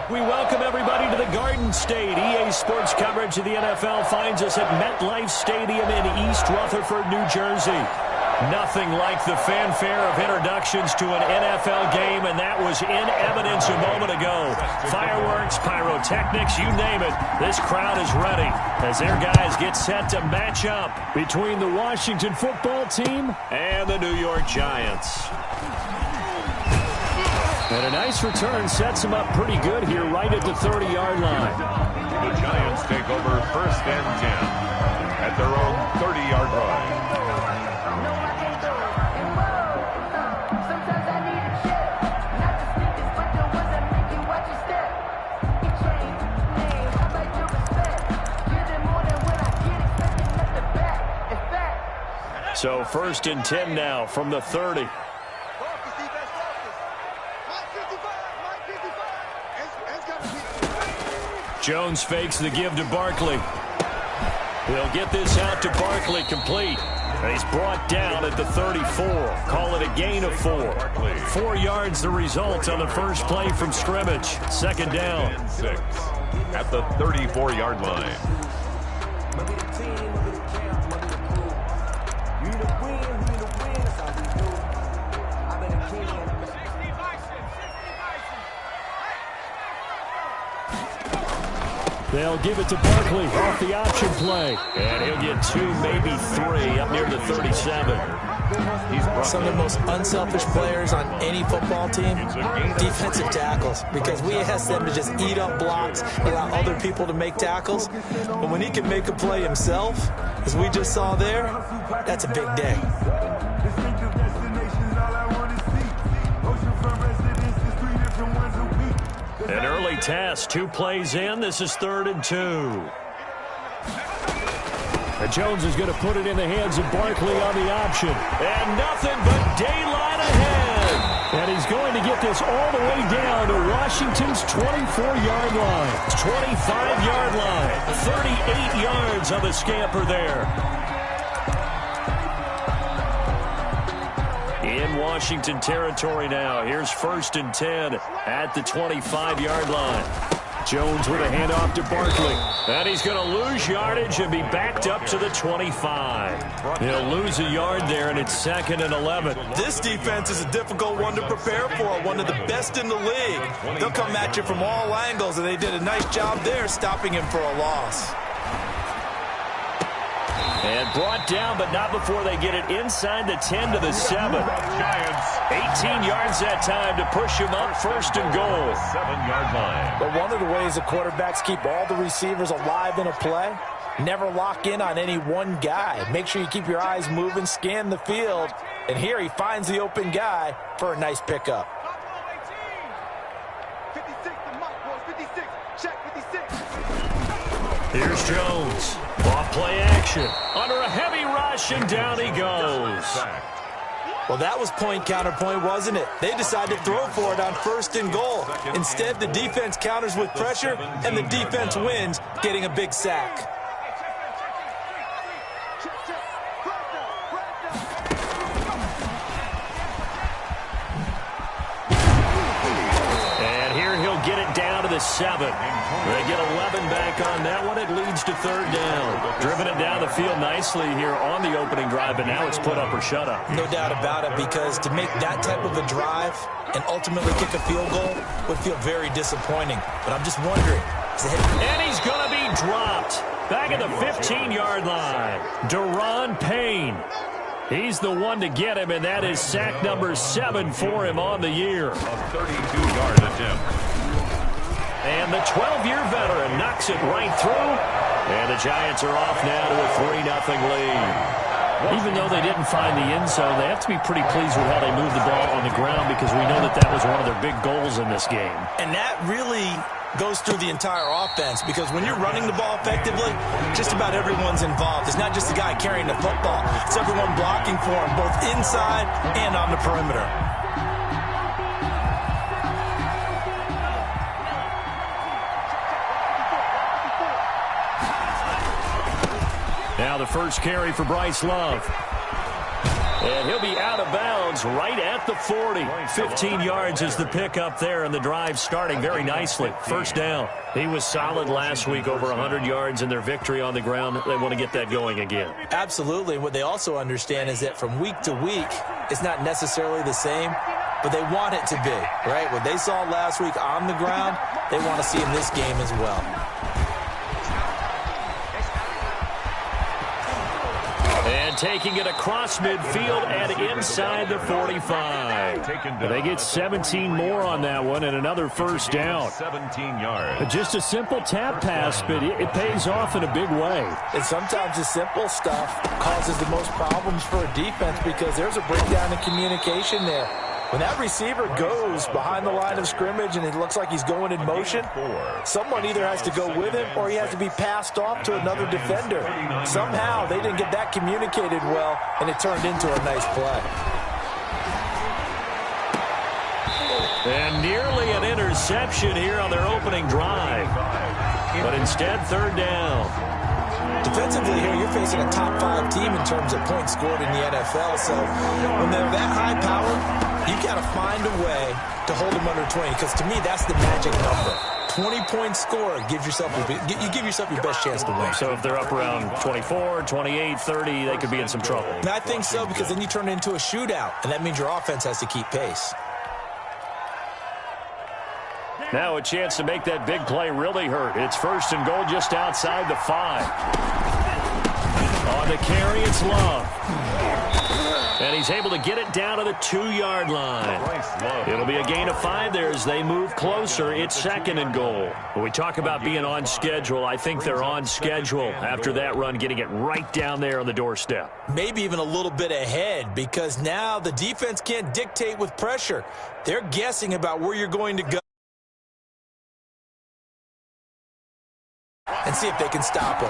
We welcome everybody to the Garden State. EA Sports coverage of the NFL finds us at MetLife Stadium in East Rutherford, New Jersey. Nothing like the fanfare of introductions to an NFL game, and that was in evidence a moment ago. Fireworks, pyrotechnics, you name it. This crowd is ready as their guys get set to match up between the Washington football team and the New York Giants. And a nice return sets them up pretty good here right at the 30-yard line. The Giants take over 1st and 10 at their own 30-yard line. So 1st and 10 now from the 30. Jones fakes the give to Barkley. He'll get this out to Barkley complete. And he's brought down at the 34. Call it a gain of 4. 4 yards the result on the first play from scrimmage. 2nd down. 6 at the 34-yard line. They'll give it to Barkley off the option play. And he'll get 2, maybe 3 up near the 37. Some of the most unselfish players on any football team, defensive tackles, because we ask them to just eat up blocks, allow other people to make tackles. But when he can make a play himself, as we just saw there, that's a big day. An early test, 2 plays in. This is 3rd and 2. And Jones is going to put it in the hands of Barkley on the option. And nothing but daylight ahead. And he's going to get this all the way down to Washington's 24-yard line. 25-yard line. 38 yards on the scamper there. In Washington territory now. Here's 1st and 10 at the 25-yard line. Jones with a handoff to Barkley. And he's going to lose yardage and be backed up to the 25. He'll lose a yard there, and it's 2nd and 11. This defense is a difficult one to prepare for, one of the best in the league. They'll come at you from all angles, and they did a nice job there stopping him for a loss. And brought down, but not before they get it inside the 10 to the 7. Giants. 18 yards that time to push him up 1st and goal. 7-yard line. But one of the ways the quarterbacks keep all the receivers alive in a play, never lock in on any one guy. Make sure you keep your eyes moving, scan the field. And here he finds the open guy for a nice pickup. 56, the mark was 56. Check 56. Here's Jones. Off play action. Under a heavy rush, and down he goes. Well, that was point counterpoint, wasn't it? They decided to throw for it on 1st and goal. Instead, the defense counters with pressure, and the defense wins, getting a big sack. And here he'll get it down to the 7. They get 11 back on that one. It leads to 3rd down. Driven it down the field nicely here on the opening drive, but now it's put up or shut up. No doubt about it, because to make that type of a drive and ultimately kick a field goal would feel very disappointing. But I'm just wondering. And he's going to be dropped. Back at the 15-yard line. Daron Payne. He's the one to get him, and that is sack number 7 for him on the year. A 32-yard attempt. And the 12-year veteran knocks it right through. And the Giants are off now to a 3-0 lead. Even though they didn't find the end zone, they have to be pretty pleased with how they moved the ball on the ground, because we know that that was one of their big goals in this game. And that really goes through the entire offense, because when you're running the ball effectively, just about everyone's involved. It's not just the guy carrying the football. It's everyone blocking for him, both inside and on the perimeter. Now the first carry for Bryce Love. And he'll be out of bounds right at the 40. 15 yards is the pickup there, and the drive starting very nicely. First down. He was solid last week, over 100 yards in their victory on the ground. They want to get that going again. Absolutely. What they also understand is that from week to week, it's not necessarily the same, but they want it to be, right? What they saw last week on the ground, they want to see in this game as well. And taking it across midfield and inside the 45. They get 17 more on that one and another first down. 17 yards. Just a simple tap pass, but it pays off in a big way. And sometimes the simple stuff causes the most problems for a defense because there's a breakdown in communication there. When that receiver goes behind the line of scrimmage and it looks like he's going in motion, someone either has to go with him or he has to be passed off to another defender. Somehow they didn't get that communicated well, and it turned into a nice play. And nearly an interception here on their opening drive. But instead, third down. Defensively here, you're facing a top 5 team in terms of points scored in the NFL. So when they're that high power, you've got to find a way to hold them under 20. Because to me, that's the magic number. 20-point score gives yourself you give yourself your best chance to win. So if they're up around 24, 28, 30, they could be in some trouble. And I think so, because then you turn it into a shootout, and that means your offense has to keep pace. Now a chance to make that big play really hurt. It's first and goal just outside the 5. On the carry, it's Love. And he's able to get it down to the 2-yard line. It'll be a gain of 5 there as they move closer. It's second and goal. When we talk about being on schedule, I think they're on schedule after that run, getting it right down there on the doorstep. Maybe even a little bit ahead, because now the defense can't dictate with pressure. They're guessing about where you're going to go and see if they can stop him.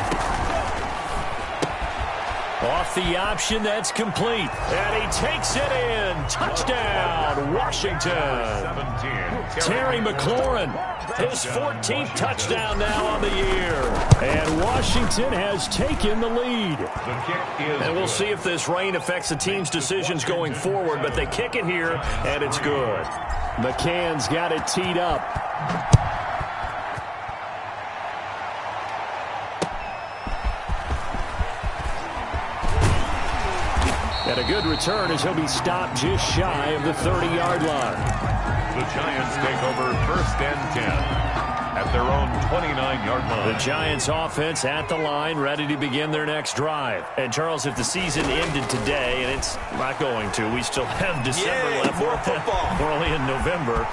Off the option, that's complete. And he takes it in. Touchdown, Washington. Terry McLaurin, his 14th touchdown now on the year. And Washington has taken the lead. And we'll see if this rain affects the team's decisions going forward, but they kick it here, and it's good. McCann's got it teed up. And a good return as he'll be stopped just shy of the 30-yard line. The Giants take over first and 10 at their own 29-yard line. The Giants offense at the line, ready to begin their next drive. And Charles, if the season ended today, and it's not going to, we still have December left. More football. We're only in November.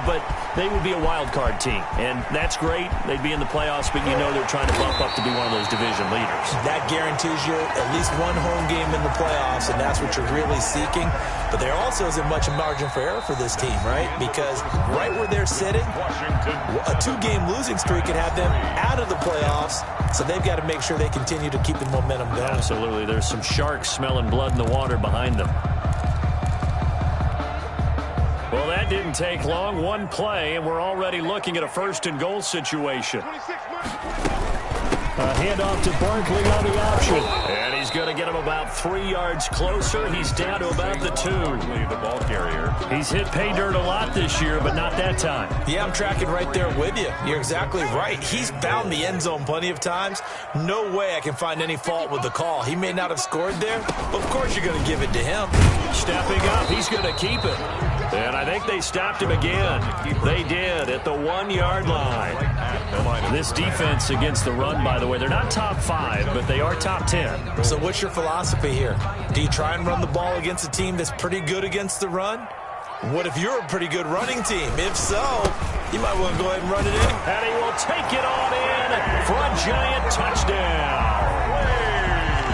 But they would be a wild card team. And that's great. They'd be in the playoffs, but you know they're trying to bump up to be one of those division leaders. That guarantees you at least one home game in the playoffs, and that's what you're really seeking. But there also isn't much margin for error for this team, right? Because right where they're sitting, a 2-game losing streak could have them out of the playoffs, so they've got to make sure they continue to keep the momentum going. Absolutely. There's some sharks smelling blood in the water behind them. Well, that didn't take long. One play, and we're already looking at a first and goal situation. A handoff to Barkley on the option. And he's going to get him about 3 yards closer. He's down to about the 2. The ball carrier. He's hit pay dirt a lot this year, but not that time. Yeah, I'm tracking right there with you. You're exactly right. He's found the end zone plenty of times. No way I can find any fault with the call. He may not have scored there, but of course you're going to give it to him. Stepping up, he's going to keep it. And I think they stopped him again. They did at the 1-yard line. This defense against the run, by the way, they're not top 5, but they are top 10. So what's your philosophy here? Do you try and run the ball against a team that's pretty good against the run? What if you're a pretty good running team? If so, you might want to go ahead and run it in. And he will take it on in for a giant touchdown.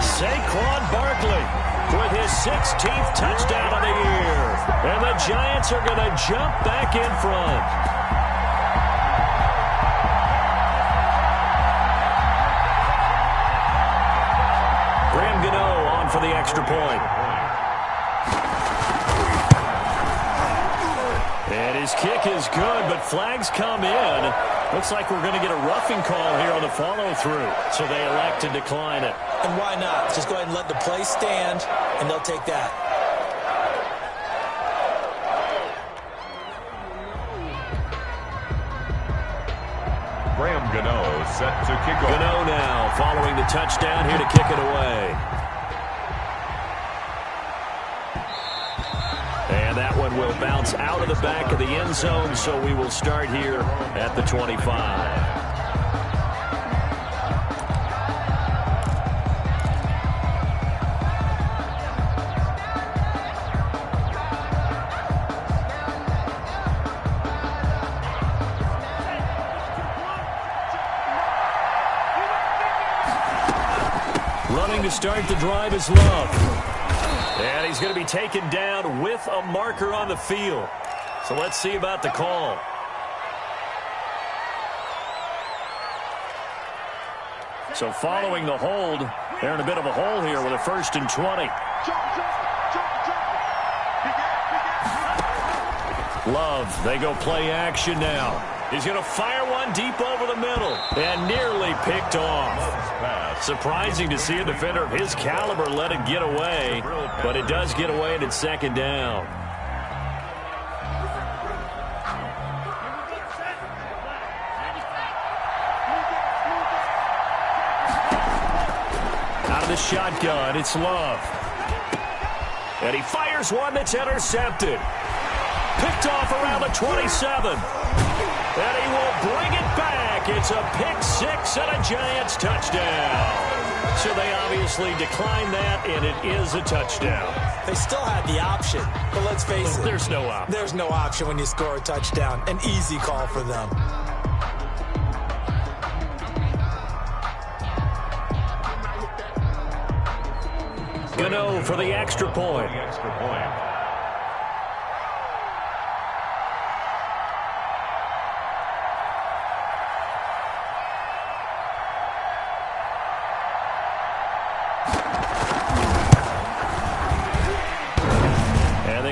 Saquon Barkley with his 16th touchdown of the year. And the Giants are going to jump back in front. Graham Gano on for the extra point. And his kick is good, but flags come in. Looks like we're going to get a roughing call here on the follow-through. So they elect to decline it. And why not? Just go ahead and let the play stand, and they'll take that. Graham Gano set to kick off. Gano now following the touchdown here to kick it away. And that one will bounce out of the back of the end zone, so we will start here at the 25. Running to start the drive is Love. And he's going to be taken down with a marker on the field. So let's see about the call. So following the hold, they're in a bit of a hole here with a 1st and 20. Love, they go play action now. He's going to fire one deep over the middle and nearly picked off. Surprising to see a defender of his caliber let it get away, but it does get away and it's 2nd down. Out of the shotgun, it's Love. And he fires one that's intercepted. Picked off around the 27. And he will bring it back. It's a pick 6 and a Giants touchdown. So they obviously declined that, and it is a touchdown. They still had the option, but let's face it. There's no option. There's no option when you score a touchdown. An easy call for them. Gano for the extra point.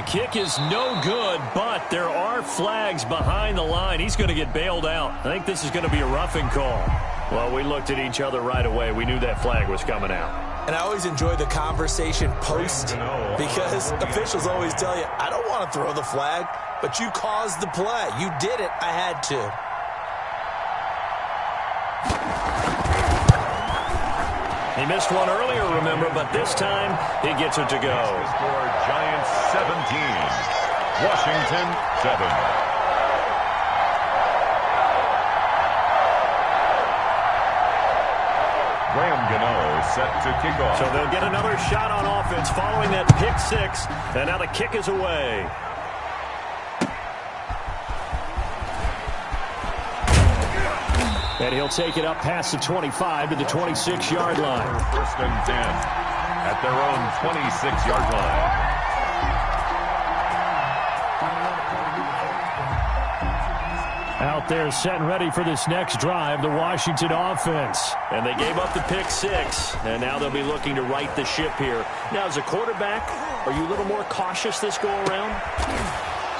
Kick is no good, but there are flags behind the line. He's going to get bailed out. I think this is going to be a roughing call. Well, we looked at each other right away. We knew that flag was coming out. And I always enjoy the conversation post because officials always tell you, I don't want to throw the flag, but you caused the play. You did it. I had to. He missed one earlier, remember, but this time he gets it to go. Score Giants 17, Washington 7. Graham Gano set to kick off. So they'll get another shot on offense following that pick 6, and now the kick is away. And he'll take it up past the 25 to the 26-yard line. 1st and 10 at their own 26-yard line. Out there set and ready for this next drive, the Washington offense. And they gave up the pick 6, and now they'll be looking to right the ship here. Now, as a quarterback, are you a little more cautious this go-around?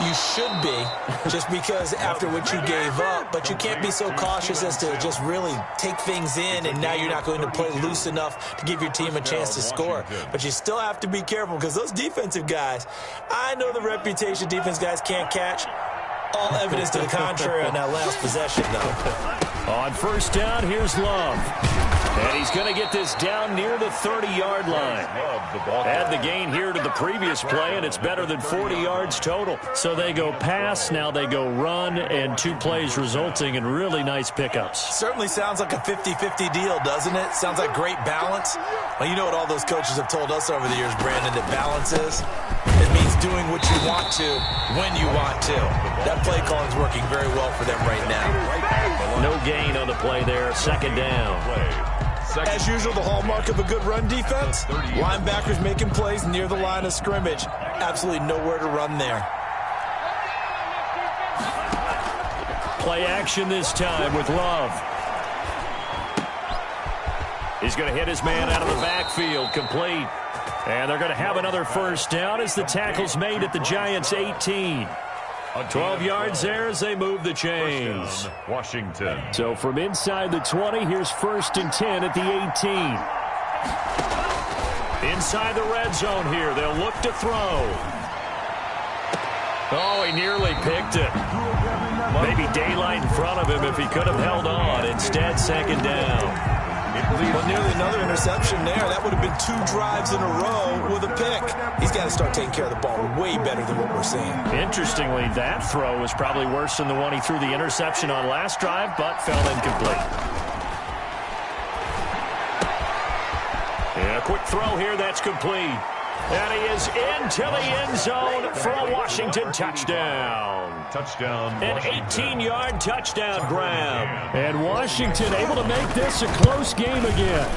You should be, just because after what you gave up, but you can't be so cautious as to just really take things in, and now you're not going to play loose enough to give your team a chance to score. But you still have to be careful because those defensive guys, I know the reputation defense guys can't catch. All evidence to the contrary on that last possession, though. On 1st down, here's Love. And he's going to get this down near the 30-yard line. Add the gain here to the previous play, and it's better than 40 yards total. So they go pass, now they go run, and 2 plays resulting in really nice pickups. Certainly sounds like a 50-50 deal, doesn't it? Sounds like great balance. Well, you know what all those coaches have told us over the years, Brandon, that balance is? It means doing what you want to when you want to. That play calling is working very well for them right now. No gain on the play there, 2nd down. As usual, the hallmark of a good run defense, linebackers making plays near the line of scrimmage. Absolutely nowhere to run there. Play action this time with Love. He's going to hit his man out of the backfield, complete. And they're going to have another 1st down as the tackle's made at the Giants' 18. 12 yards there as they move the chains. Washington. So from inside the 20, here's 1st and 10 at the 18. Inside the red zone here, they'll look to throw. Oh, he nearly picked it. Maybe daylight in front of him if he could have held on. Instead, second down. Well, nearly another interception there. That would have been 2 drives in a row with a pick. He's got to start taking care of the ball way better than what we're seeing. Interestingly, that throw was probably worse than the one he threw the interception on last drive, but fell incomplete. And a quick throw here, that's complete. And he is into the end zone for a Washington touchdown. An 18-yard touchdown grab. And Washington able to make this a close game again.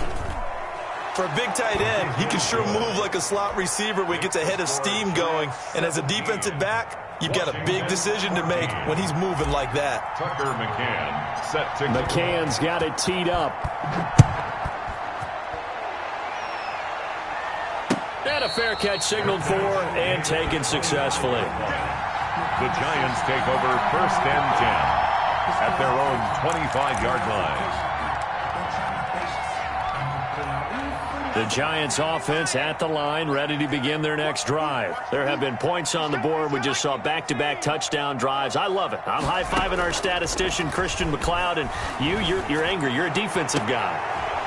For a big tight end, he can sure move like a slot receiver when he gets a head of steam going. And as a defensive back, you've got a big decision to make when he's moving like that. Tucker McCann set to... McCann's got it teed up. And a fair catch signaled for and taken successfully. The Giants take over 1st and 10 at their own 25-yard line. The Giants offense at the line, ready to begin their next drive. There have been points on the board. We just saw back-to-back touchdown drives. I love it. I'm high-fiving our statistician, Christian McLeod, and you're angry. You're a defensive guy.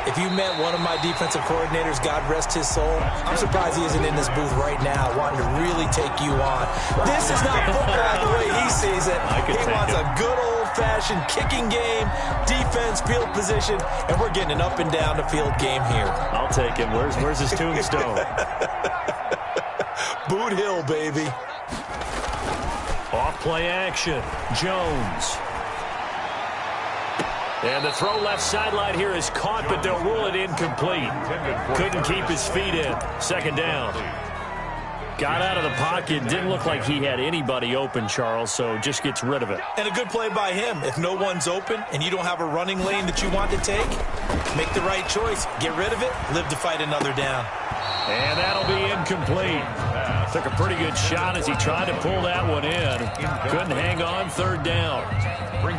If you met one of my defensive coordinators, God rest his soul, I'm surprised he isn't in this booth right now wanting to really take you on. This is not football the way he sees it. He wants a good old-fashioned kicking game, defense, field position, and we're getting an up and down the field game here. I'll take him. Where's his tombstone? Boot Hill, baby. Off play action. Jones. And the throw left sideline here is caught, but they'll rule it incomplete. Couldn't keep his feet in. Second down. Got out of the pocket. Didn't look like he had anybody open, Charles, so just gets rid of it. And a good play by him. If no one's open and you don't have a running lane that you want to take, make the right choice. Get rid of it. Live to fight another down. And that'll be incomplete. Took a pretty good shot as he tried to pull that one in. Couldn't hang on. Third down.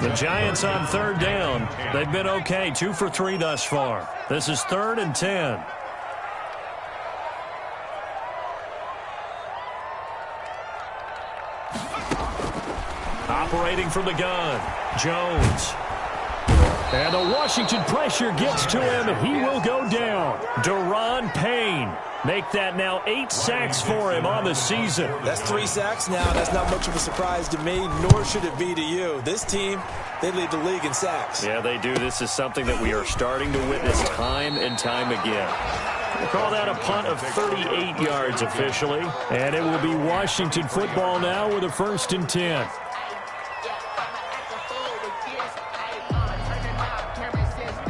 The Giants on third down. They've been okay. 2 for 3 thus far. This is 3rd and 10. Operating from the gun. Jones. And the Washington pressure gets to him, and he will go down. Daron Payne. Make that now 8 sacks for him on the season. That's 3 sacks now. That's not much of a surprise to me, nor should it be to you. This team, they lead the league in sacks. Yeah, they do. This is something that we are starting to witness time and time again. We'll call that a punt of 38 yards officially. And it will be Washington football now with a 1st and 10.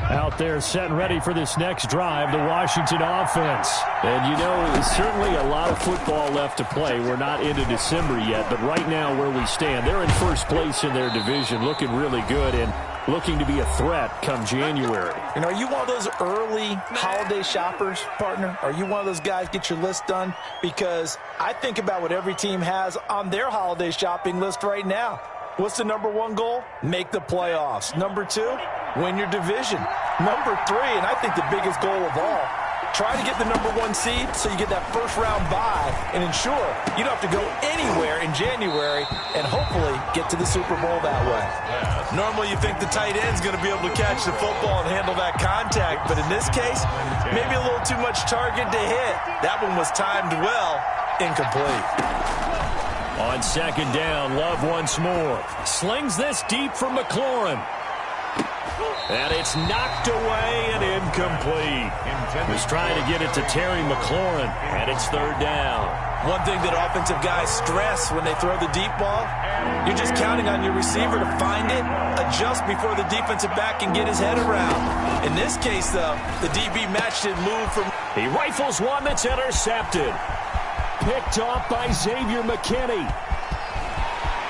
Out there set and ready for this next drive, the Washington offense. And, you know, there's certainly a lot of football left to play. We're not into December yet, but right now where we stand, they're in first place in their division, looking really good and looking to be a threat come January. And are you one of those early holiday shoppers, partner? Are you one of those guys get your list done? Because I think about what every team has on their holiday shopping list right now. What's the number 1 goal? Make the playoffs. Number 2, win your division. Number 3, and I think the biggest goal of all, try to get the number 1 seed so you get that first-round bye and ensure you don't have to go anywhere in January and hopefully get to the Super Bowl that way. Normally you think the tight end's going to be able to catch the football and handle that contact, but in this case, maybe a little too much target to hit. That one was timed well, incomplete. On second down, Love once more. Slings this deep for McLaurin. And it's knocked away and incomplete. Was trying to get it to Terry McLaurin, and it's third down. One thing that offensive guys stress when they throw the deep ball, you're just counting on your receiver to find it, adjust before the defensive back can get his head around. In this case, though, the DB matched it, moved from... He rifles one that's intercepted. Picked off by Xavier McKinney.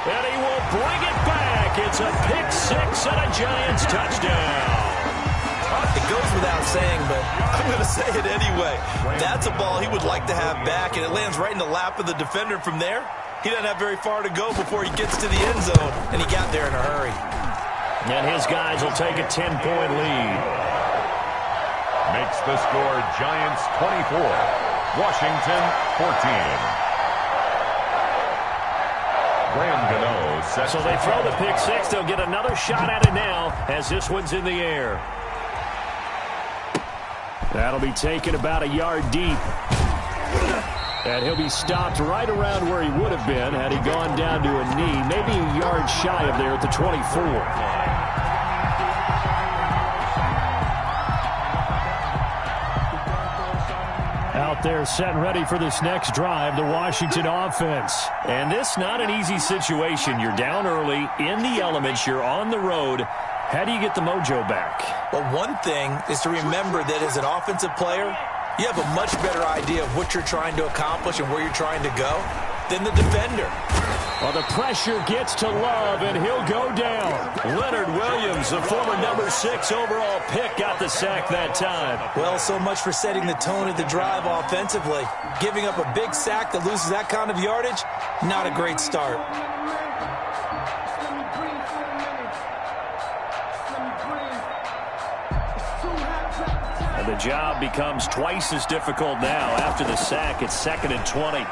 And he will bring it back. It's a pick 6 and a Giants touchdown. It goes without saying, but I'm going to say it anyway. That's a ball he would like to have back, and it lands right in the lap of the defender from there. He doesn't have very far to go before he gets to the end zone, and he got there in a hurry. And his guys will take a 10-point lead. Makes the score Giants 24. Washington 14. So they throw the pick six. They'll get another shot at it now as this one's in the air. That'll be taken about a yard deep. And he'll be stopped right around where he would have been had he gone down to a knee, maybe a yard shy of there at the 24. Out there set and ready for this next drive, the Washington offense. And this not an easy situation. You're down early, in the elements, you're on the road. How do you get the mojo back? Well, one thing is to remember that as an offensive player, you have a much better idea of what you're trying to accomplish and where you're trying to go than the defender. Well, the pressure gets to Love, and he'll go down. Leonard Williams, the former number 6 overall pick, got the sack that time. Well, so much for setting the tone of the drive offensively. Giving up a big sack that loses that kind of yardage, not a great start. And the job becomes twice as difficult now. After the sack, it's 2nd and 20.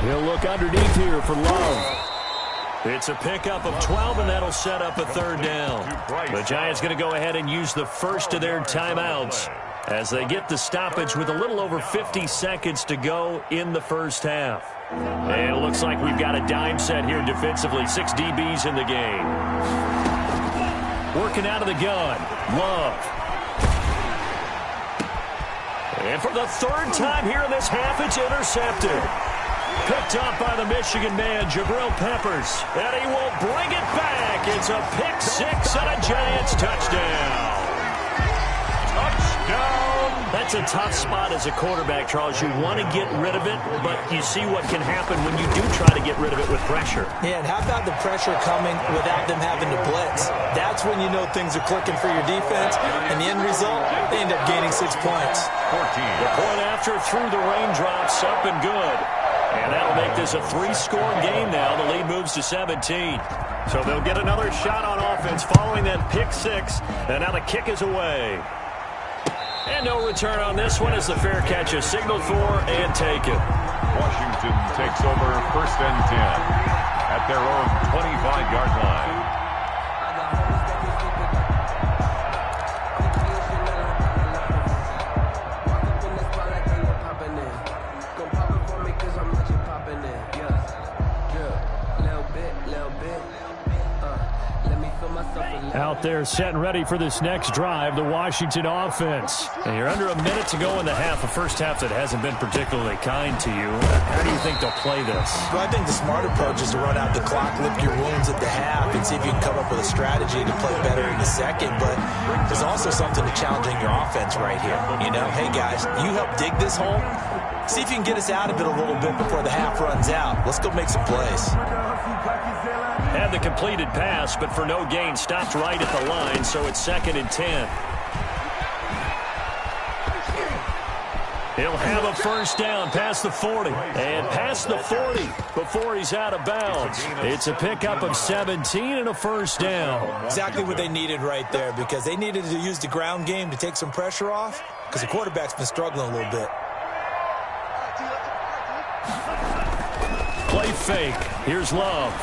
He'll look underneath here for Love. It's a pickup of 12, and that'll set up a 3rd down. The Giants going to go ahead and use the first of their timeouts as they get the stoppage with a little over 50 seconds to go in the first half. And it looks like we've got a dime set here defensively. 6 DBs in the game. Working out of the gun. Love. And for the 3rd time here in this half, it's intercepted. Picked up by the Michigan man, Jabril Peppers. And he will bring it back. It's a pick 6 and a Giants touchdown. Touchdown. That's a tough spot as a quarterback, Charles. You want to get rid of it, but you see what can happen when you do try to get rid of it with pressure. Yeah, and how about the pressure coming without them having to blitz? That's when you know things are clicking for your defense, and the end result, they end up gaining 6 points. 14. The point after through the raindrops, up and good. And that'll make this a 3-score game now. The lead moves to 17. So they'll get another shot on offense following that pick 6. And now the kick is away. And no return on this one as the fair catch is signaled for and taken. Washington takes over 1st and 10 at their own 25-yard line. Out there set and ready for this next drive, the Washington offense. And you're under a minute to go in the half, a first half that hasn't been particularly kind to you. How do you think they'll play this? Well, I think the smart approach is to run out the clock, lick your wounds at the half, and see if you can come up with a strategy to play better in the second. But there's also something to challenging your offense right here. You know, hey, guys, you help dig this hole. See if you can get us out of it a little bit before the half runs out. Let's go make some plays. Had the completed pass, but for no gain, stopped right at the line, so it's 2nd and 10. He'll have a first down past the 40, and past the 40 before he's out of bounds. It's a pickup of 17 and a first down. Exactly what they needed right there, because they needed to use the ground game to take some pressure off, because the quarterback's been struggling a little bit. Play fake. Here's Love.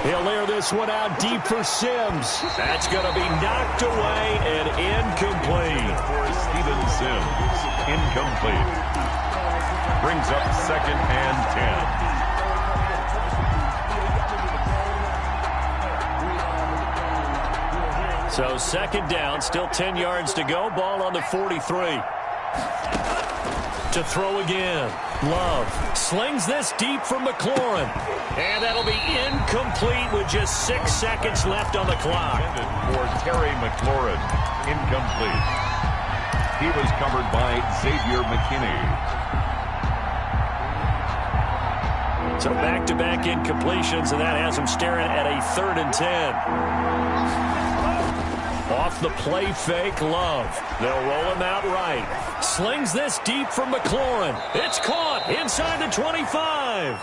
He'll air this one out deep for Sims. That's going to be knocked away and incomplete. For Steven Sims, incomplete. Brings up 2nd and 10. So 2nd down, still 10 yards to go. Ball on the 43. To throw again. Love slings this deep from McLaurin. And that'll be incomplete with just 6 seconds left on the clock. For Terry McLaurin, incomplete. He was covered by Xavier McKinney. So back-to-back incompletions, and that has him staring at a 3rd and 10. Off the play fake, Love. They'll roll him out right. Slings this deep from McLaurin. It's caught inside the 25.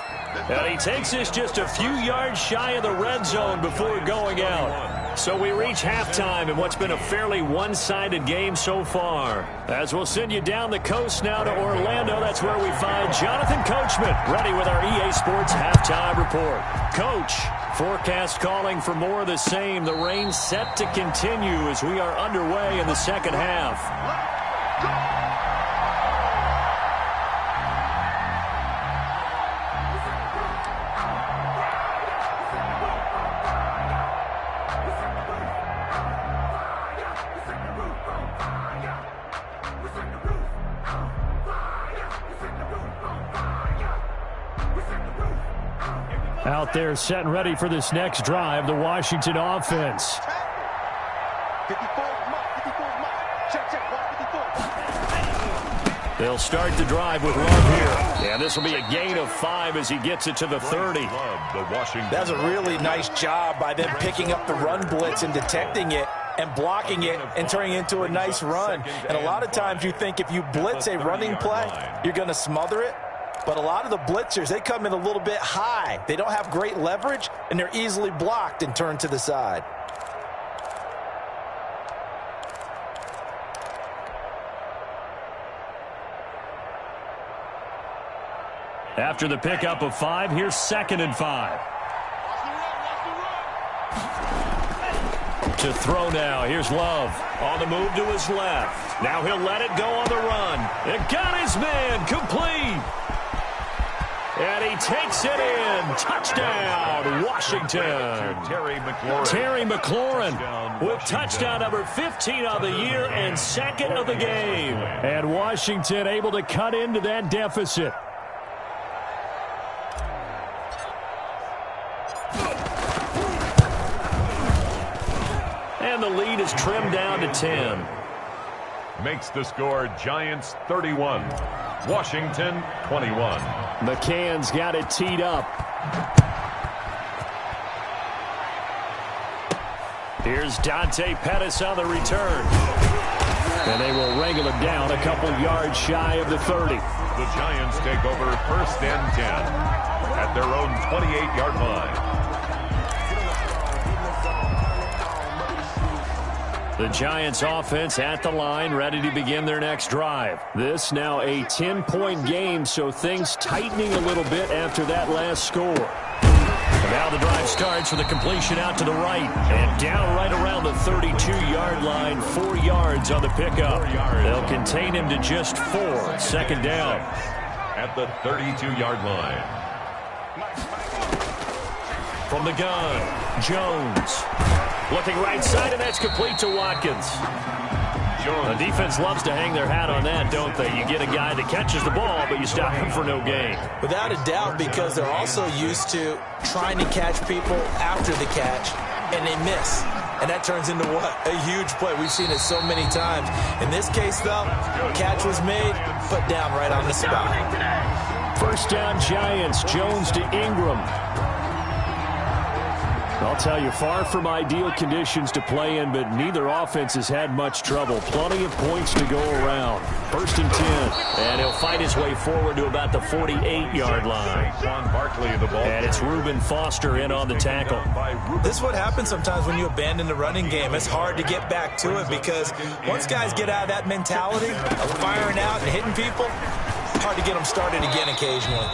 And he takes this just a few yards shy of the red zone before going out. So we reach halftime in what's been a fairly one-sided game so far. As we'll send you down the coast now to Orlando, that's where we find Jonathan Coachman, ready with our EA Sports halftime report. Coach, forecast calling for more of the same. The rain set to continue as we are underway in the second half. Out there set and ready for this next drive, the Washington offense. 54, check, 154. They'll start the drive with Love here. And this will be a gain of 5 as he gets it to the 30. That's a really nice job by them picking up the run blitz and detecting it and blocking it and turning it into a nice run. And a lot of times you think if you blitz a running play, you're going to smother it. But a lot of the blitzers, they come in a little bit high. They don't have great leverage, and they're easily blocked and turned to the side. After the pickup of 5, here's 2nd and 5. To throw now. Here's Love on the move to his left. Now he'll let it go on the run. It got his man complete. And he takes it in. Touchdown, Washington. Terry McLaurin with touchdown number 15 of the year and 2nd of the game. And Washington able to cut into that deficit. And the lead is trimmed down to 10. Makes the score Giants 31. Washington 21. McCann's got it teed up. Here's Dante Pettis on the return. And they will wrangle him down a couple yards shy of the 30. The Giants take over 1st and 10 at their own 28-yard line. The Giants offense at the line, ready to begin their next drive. This now a 10-point game, so things tightening a little bit after that last score. And now the drive starts with a completion out to the right. And down right around the 32-yard line, 4 yards on the pickup. They'll contain him to just 4. 2nd down. At the 32-yard line. From the gun, Jones. Looking right side, and that's complete to Watkins. The defense loves to hang their hat on that, don't they? You get a guy that catches the ball, but you stop him for no gain. Without a doubt, because they're also used to trying to catch people after the catch, and they miss. And that turns into what? A huge play. We've seen it so many times. In this case, though, catch was made, put down right on the spot. 1st down, Giants. Jones to Ingram. I'll tell you, far from ideal conditions to play in, but neither offense has had much trouble. Plenty of points to go around. 1st and 10. And he'll fight his way forward to about the 48-yard line. And it's Reuben Foster in on the tackle. This is what happens sometimes when you abandon the running game. It's hard to get back to it because once guys get out of that mentality of firing out and hitting people, hard to get them started again occasionally.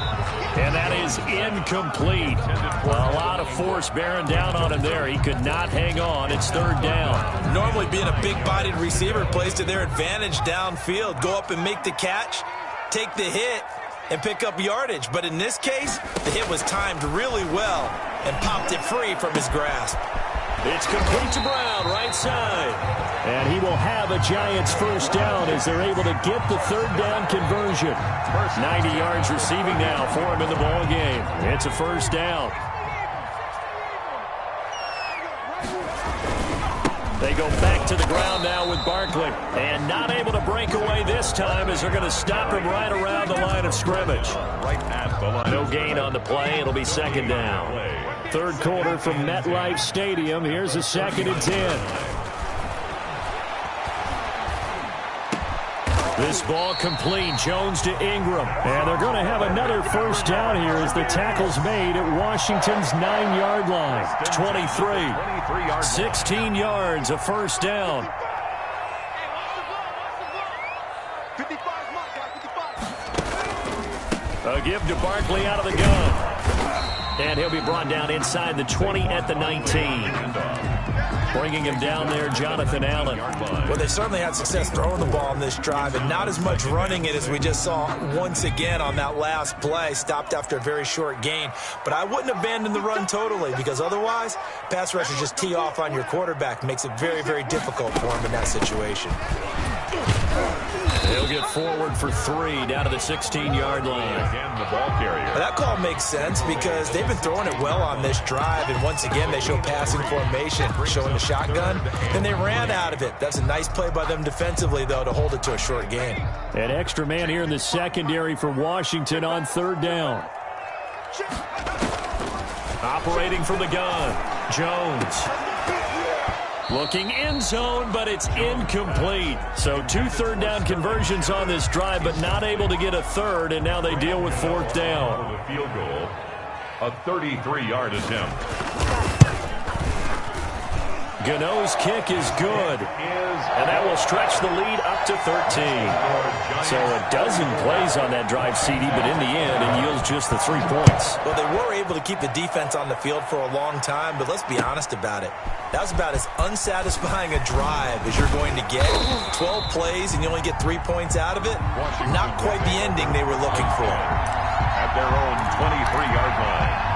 And that is incomplete. A lot of force bearing down on him there. He could not hang on. It's 3rd down. Normally being a big-bodied receiver plays to their advantage downfield. Go up and make the catch, take the hit, and pick up yardage. But in this case, the hit was timed really well and popped it free from his grasp. It's complete to Brown, right side. And he will have a Giants 1st down as they're able to get the 3rd down conversion. 90 yards receiving now for him in the ball game. It's a 1st down. They go back to the ground now with Barkley. And not able to break away this time as they're going to stop him right around the line of scrimmage. No gain on the play. It'll be 2nd down. 3rd quarter from MetLife Stadium. Here's a 2nd and 10. This ball complete. Jones to Ingram. And they're going to have another first down here as the tackle's made at Washington's 9-yard line. 23. 16 yards, a first down. 55, guys, 55. A give to Barkley out of the gun. And he'll be brought down inside the 20 at the 19. Bringing him down there, Jonathan Allen. Well, they certainly had success throwing the ball on this drive, and not as much running it as we just saw once again on that last play. Stopped after a very short gain. But I wouldn't abandon the run totally, because otherwise, pass rushers just tee off on your quarterback. Makes it very, very difficult for him in that situation. He'll get forward for 3 down to the 16-yard line. Again, the ball carrier. That call makes sense because they've been throwing it well on this drive, and once again they show passing formation, showing the shotgun, and they ran out of it. That's a nice play by them defensively, though, to hold it to a short gain. An extra man here in the secondary for Washington on 3rd down. Operating from the gun, Jones. Looking end zone, but it's incomplete. So 2 third-down conversions on this drive, but not able to get a third, and now they deal with 4th down. The field goal, a 33-yard attempt. Gano's kick is good, and that will stretch the lead up to 13. So a dozen plays on that drive, CD, but in the end, it yields just the 3 points. Well, they were able to keep the defense on the field for a long time, but let's be honest about it. That was about as unsatisfying a drive as you're going to get. 12 plays, and you only get 3 points out of it. Not quite the ending they were looking for. At their own 23-yard line.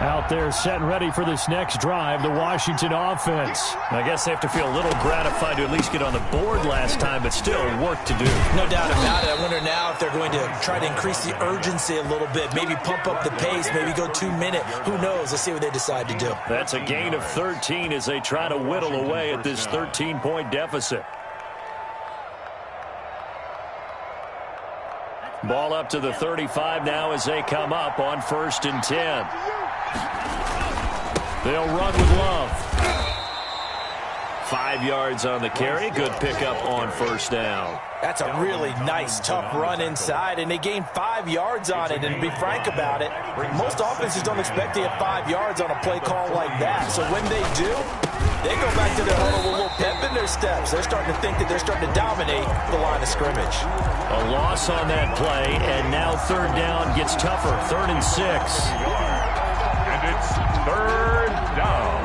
Out there set and ready for this next drive, the Washington offense. I guess they have to feel a little gratified to at least get on the board last time, but still work to do. No doubt about it. I wonder now if they're going to try to increase the urgency a little bit, maybe pump up the pace, maybe go 2-minute. Who knows? Let's see what they decide to do. That's a gain of 13 as they try to whittle away at this 13-point deficit. Ball up to the 35 now as they come up on 1st and 10. They'll run with Love. 5 yards on the carry. Good pickup on 1st down. That's a really nice, tough run inside, and they gained 5 yards on it. And to be frank about it, most offenses don't expect to get 5 yards on a play call like that. So when they do, they go back to their huddle with a little pep in their steps. They're starting to think that they're starting to dominate the line of scrimmage. A loss on that play, and now 3rd down gets tougher. 3rd and 6. And it's 3rd down.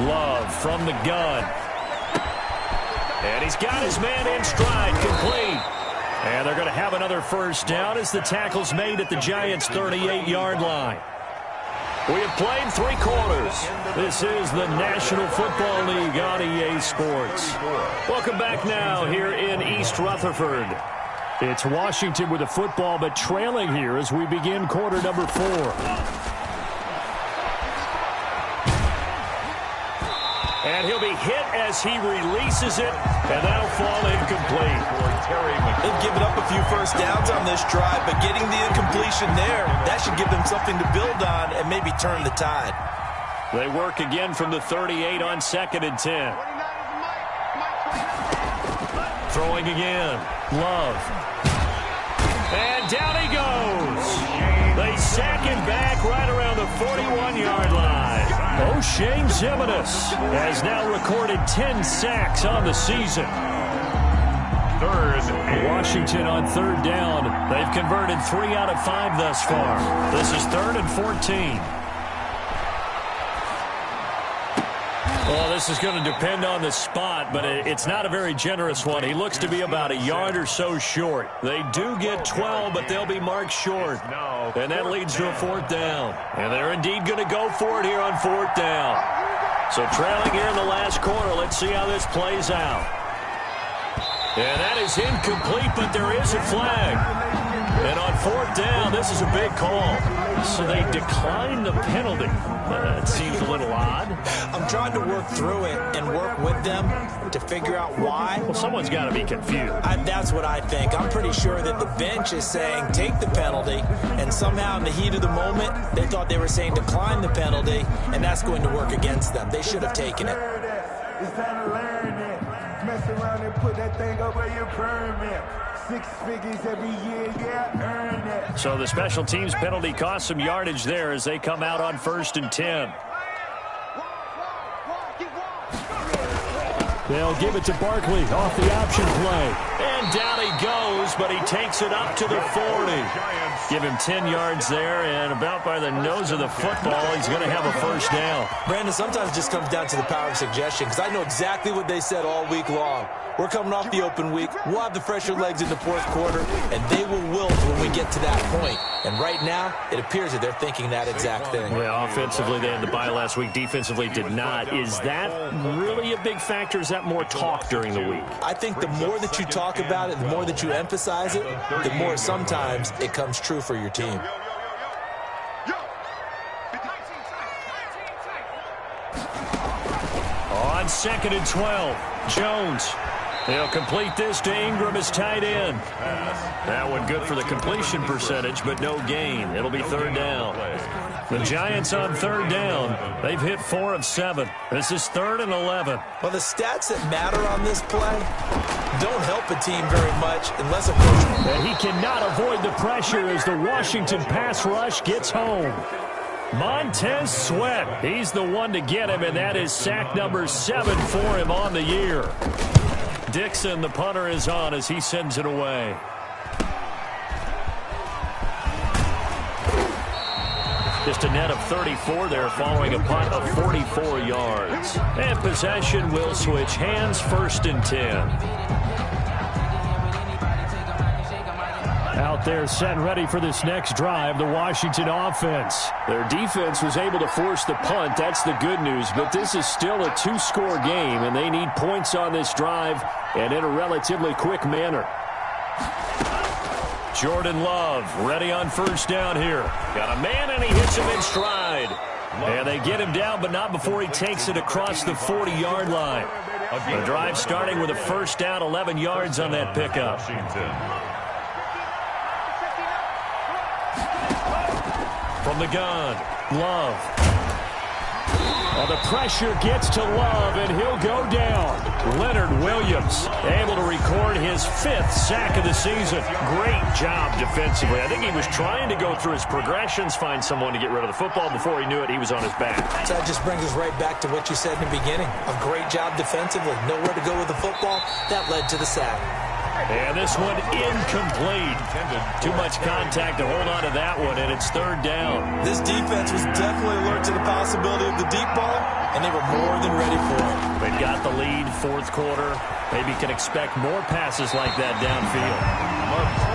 Love from the gun. And he's got his man in stride, complete. And they're going to have another first down as the tackle's made at the Giants' 38-yard line. We have played 3 quarters. This is the National Football League on EA Sports. Welcome back now here in East Rutherford. It's Washington with the football, but trailing here as we begin quarter number 4. And he'll be hit as he releases it, and that'll fall incomplete. They've given up a few first downs on this drive, but getting the incompletion there, that should give them something to build on and maybe turn the tide. They work again from the 38 on 2nd and 10. Throwing again. Love. And down he goes. They sack him back right around the 41-yard line. O'Shane Zimenez has now recorded 10 sacks on the season. Washington on 3rd down. They've converted 3 out of 5 thus far. This is 3rd and 14. Well, this is going to depend on the spot, but it's not a very generous one. He looks to be about a yard or so short. They do get 12, but they'll be marked short. And that leads to a 4th down. And they're indeed going to go for it here on 4th down. So trailing here in the last quarter, let's see how this plays out. And that is incomplete, but there is a flag. And on 4th down, this is a big call. So they declined the penalty. It seems a little odd. I'm trying to work through it and work with them to figure out why. Well, someone's got to be confused. That's what I think. I'm pretty sure that the bench is saying take the penalty, and somehow in the heat of the moment, they thought they were saying decline the penalty, and that's going to work against them. They should have taken it. It's time to learn it. Mess around and put that thing over your permit. 6 figures every year, yeah, earn it. So the special teams penalty cost some yardage there as they come out on 1st and 10. They'll give it to Barkley off the option play. And down he goes, but he takes it up to the 40. Give him 10 yards there, and about by the nose of the football, he's going to have a 1st down. Brandon, sometimes it just comes down to the power of suggestion, because I know exactly what they said all week long. We're coming off the open week. We'll have the fresher legs in the 4th quarter, and they will wilt when we get to that point. And right now, it appears that they're thinking that exact thing. Yeah, offensively, they had the bye last week. Defensively, did not. Is that really a big factor? Is that more talk during the week? I think the more that you talk about it, the more that you emphasize it, the more sometimes it comes true for your team. On 2nd and 12, Jones. He'll complete this to Ingram as tight end. That one good for the completion percentage, but no gain. It'll be 3rd down. The Giants on 3rd down. They've hit 4 of 7. This is 3rd and 11. Well, the stats that matter on this play don't help a team very much unless a coach... And he cannot avoid the pressure as the Washington pass rush gets home. Montez Sweat, he's the one to get him, and that is sack number 7 for him on the year. Dixon, the punter, is on as he sends it away. Just a net of 34 there following a punt of 44 yards. And possession will switch hands, 1st and 10. Out there set and ready for this next drive, the Washington offense. Their defense was able to force the punt. That's the good news. But this is still a 2-score game, and they need points on this drive and in a relatively quick manner. Jordan Love ready on 1st down here. Got a man, and he hits him in stride. And they get him down, but not before he takes it across the 40-yard line. The drive starting with a 1st down, 11 yards on that pickup. From the gun, Love. Well, the pressure gets to Love, and he'll go down. Leonard Williams able to record his 5th sack of the season. Great job defensively. I think he was trying to go through his progressions, find someone to get rid of the football. Before he knew it, he was on his back. So that just brings us right back to what you said in the beginning. A great job defensively. Nowhere to go with the football. That led to the sack. And this one incomplete. Too much contact to hold on to that one, and it's 3rd down. This defense was definitely alert to the possibility of the deep ball, and they were more than ready for it. They've got the lead, 4th quarter. Maybe can expect more passes like that downfield.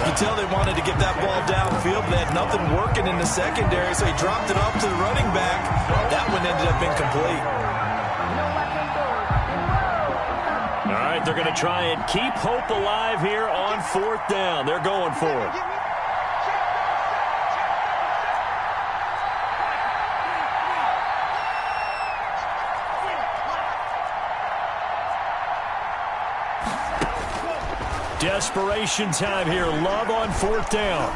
You tell they wanted to get that ball downfield, but they had nothing working in the secondary, so he dropped it off to the running back. That one ended up incomplete. All right, they're going to try and keep hope alive here on 4th down. They're going for it. Desperation time here. Love on 4th down.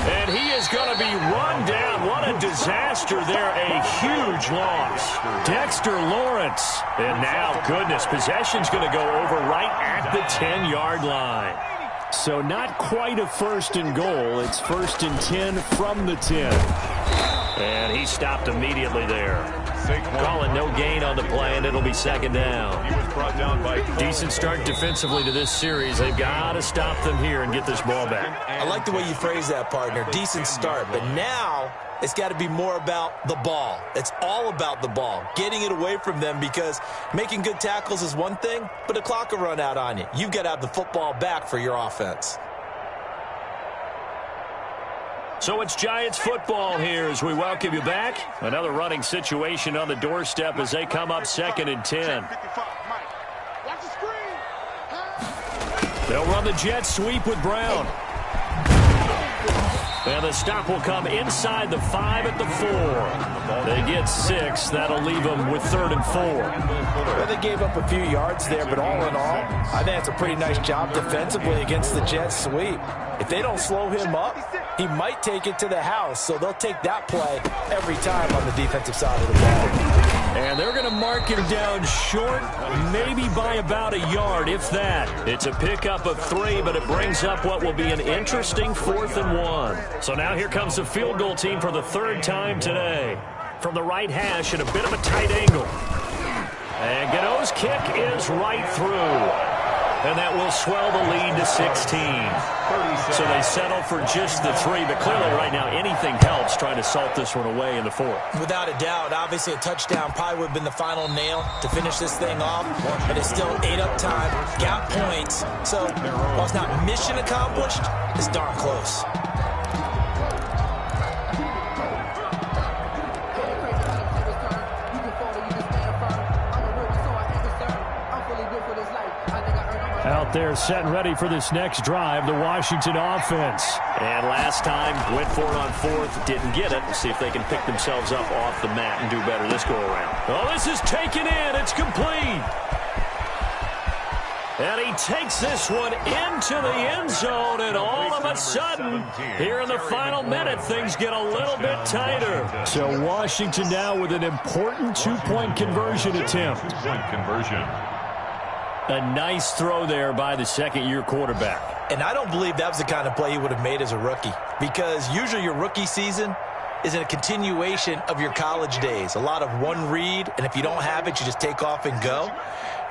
And he is going to be run down. What a disaster there. A huge loss. Dexter Lawrence. And now, goodness, possession's going to go over right at the 10-yard line. So not quite a 1st and goal. It's 1st and 10 from the 10. And he stopped immediately there. Calling no gain on the play, and it'll be 2nd down. He was brought down by decent start defensively to this series. They've got to stop them here and get this ball back. I like the way you phrase that, partner. Decent start. But now it's got to be more about the ball. It's all about the ball. Getting it away from them, because making good tackles is one thing, but the clock will run out on you. You've got to have the football back for your offense. So it's Giants football here as we welcome you back. Another running situation on the doorstep as they come up 2nd and 10. They'll run the jet sweep with Brown. And the stop will come inside the 5 at the 4. They get 6. That'll leave them with 3rd and 4. Well, they gave up a few yards there, but all in all, I think it's a pretty nice job defensively against the jet sweep. If they don't slow him up, he might take it to the house, so they'll take that play every time on the defensive side of the ball. And they're going to mark him down short, maybe by about a yard, if that. It's a pickup of 3, but it brings up what will be an interesting 4th and 1. So now here comes the field goal team for the 3rd time today. From the right hash at a bit of a tight angle. And Gano's kick is right through. And that will swell the lead to 16. So they settle for just the 3, but clearly right now anything helps trying to salt this one away in the 4th. Without a doubt, obviously a touchdown probably would have been the final nail to finish this thing off, but it's still ate up time, got points. So while it's not mission accomplished, it's darn close. Out there set and ready for this next drive, the Washington offense. And last time, went for it on 4th, didn't get it. Let's see if they can pick themselves up off the mat and do better this go around. Oh, this is taken in. It's complete. And he takes this one into the end zone, and all of a sudden, here in the final minute, things get a little bit tighter. So Washington now with an important 2-point conversion attempt. A nice throw there by the second-year quarterback. And I don't believe that was the kind of play he would have made as a rookie, because usually your rookie season is a continuation of your college days. A lot of one read, and if you don't have it, you just take off and go.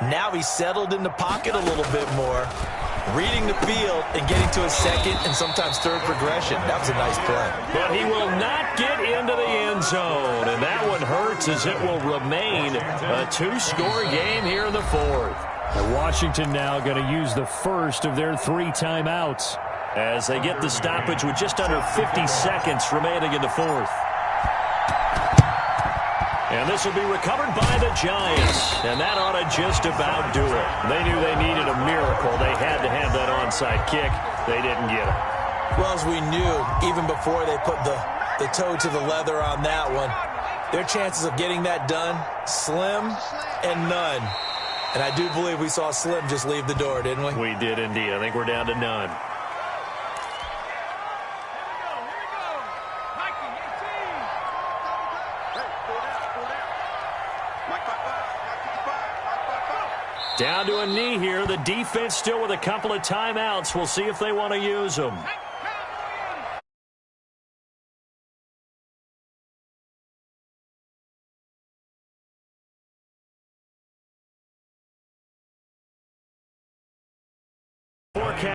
Now he's settled in the pocket a little bit more, reading the field and getting to his second and sometimes third progression. That was a nice play. But he will not get into the end zone, and that one hurts as it will remain a 2-score game here in the 4th. And Washington now going to use the first of their 3 timeouts as they get the stoppage with just under 50 seconds remaining in the 4th. And this will be recovered by the Giants. And that ought to just about do it. They knew they needed a miracle. They had to have that onside kick. They didn't get it. Well, as we knew, even before they put the toe to the leather on that one, their chances of getting that done, slim and none. And I do believe we saw Slim just leave the door, didn't we? We did indeed. I think we're down to none. Down to a knee here. The defense still with a couple of timeouts. We'll see if they want to use them.